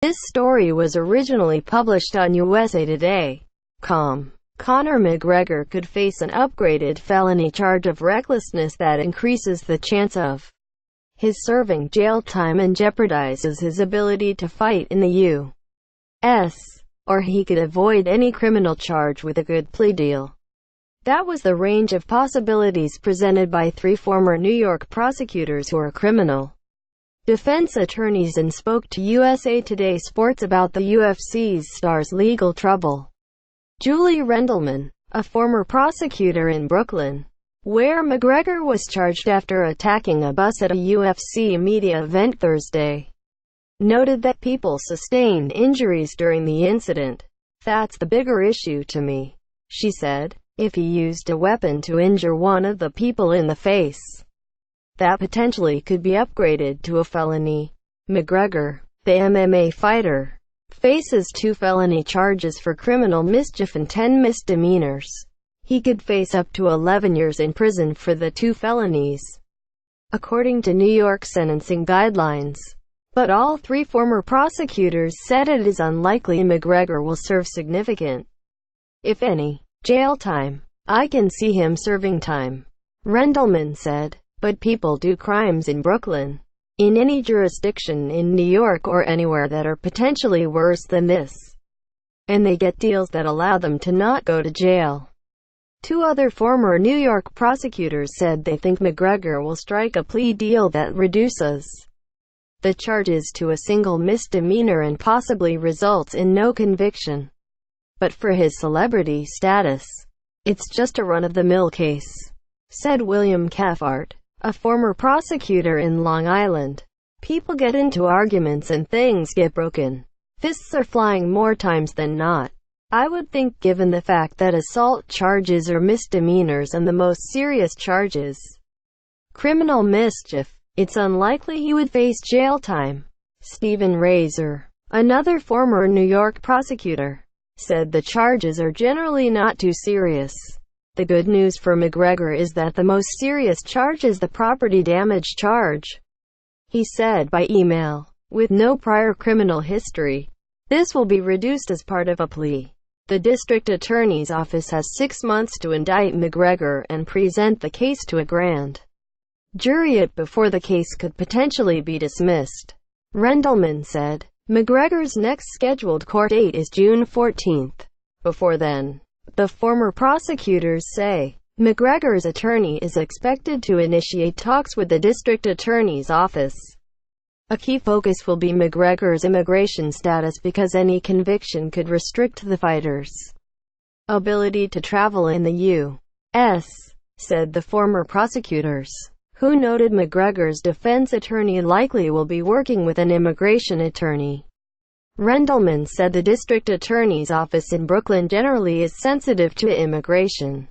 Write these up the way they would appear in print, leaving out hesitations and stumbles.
This story was originally published on USA Today.com. Conor McGregor could face an upgraded felony charge of recklessness that increases the chance of his serving jail time and jeopardizes his ability to fight in the U.S. Or he could avoid any criminal charge with a good plea deal. That was the range of possibilities presented by three former New York prosecutors who are criminal defense attorneys and spoke to USA Today Sports about the UFC's star's legal trouble. Julie Rendelman, a former prosecutor in Brooklyn, where McGregor was charged after attacking a bus at a UFC media event Thursday, noted that people sustained injuries during the incident. "That's the bigger issue to me," she said. "If he used a weapon to injure one of the people in the face, that potentially could be upgraded to a felony." McGregor, the MMA fighter, faces 2 felony charges for criminal mischief and 10 misdemeanors. He could face up to 11 years in prison for the 2 felonies, according to New York sentencing guidelines. But all 3 former prosecutors said it is unlikely McGregor will serve significant, if any, jail time. "I can see him serving time," Rendelman said. "But people do crimes in Brooklyn, in any jurisdiction in New York or anywhere that are potentially worse than this, and they get deals that allow them to not go to jail." 2 other former New York prosecutors said they think McGregor will strike a plea deal that reduces the charges to a single misdemeanor and possibly results in no conviction. "But for his celebrity status, it's just a run-of-the-mill case," said William Caffart, a former prosecutor in Long Island. "People get into arguments and things get broken. Fists are flying more times than not. I would think given the fact that assault charges are misdemeanors and the most serious charges, criminal mischief, it's unlikely he would face jail time." Stephen Razor, another former New York prosecutor, said the charges are generally not too serious. "The good news for McGregor is that the most serious charge is the property damage charge," he said by email. "With no prior criminal history, this will be reduced as part of a plea." The district attorney's office has 6 months to indict McGregor and present the case to a grand jury before the case could potentially be dismissed, Rendelman said. McGregor's next scheduled court date is June 14. Before then, the former prosecutors say, McGregor's attorney is expected to initiate talks with the district attorney's office. A key focus will be McGregor's immigration status because any conviction could restrict the fighter's ability to travel in the U.S., said the former prosecutors, who noted McGregor's defense attorney likely will be working with an immigration attorney. Rendelman said the district attorney's office in Brooklyn generally is sensitive to immigration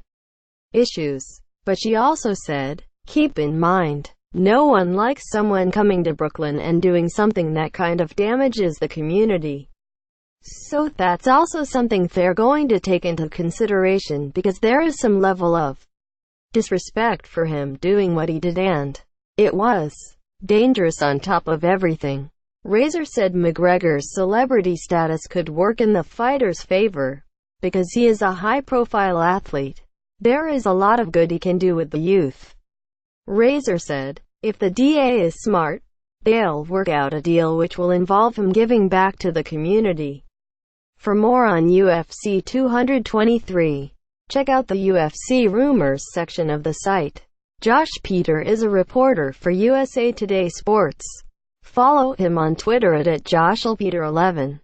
issues. But she also said, "Keep in mind, no one likes someone coming to Brooklyn and doing something that kind of damages the community. So that's also something they're going to take into consideration because there is some level of disrespect for him doing what he did and it was dangerous on top of everything." Razor said McGregor's celebrity status could work in the fighter's favor because he is a high-profile athlete. There is a lot of good he can do with the youth. Razor said, if the DA is smart, they'll work out a deal which will involve him giving back to the community. For more on UFC 223, check out the UFC Rumors section of the site. Josh Peter is a reporter for USA Today Sports. Follow him on Twitter at JoshLPeter11.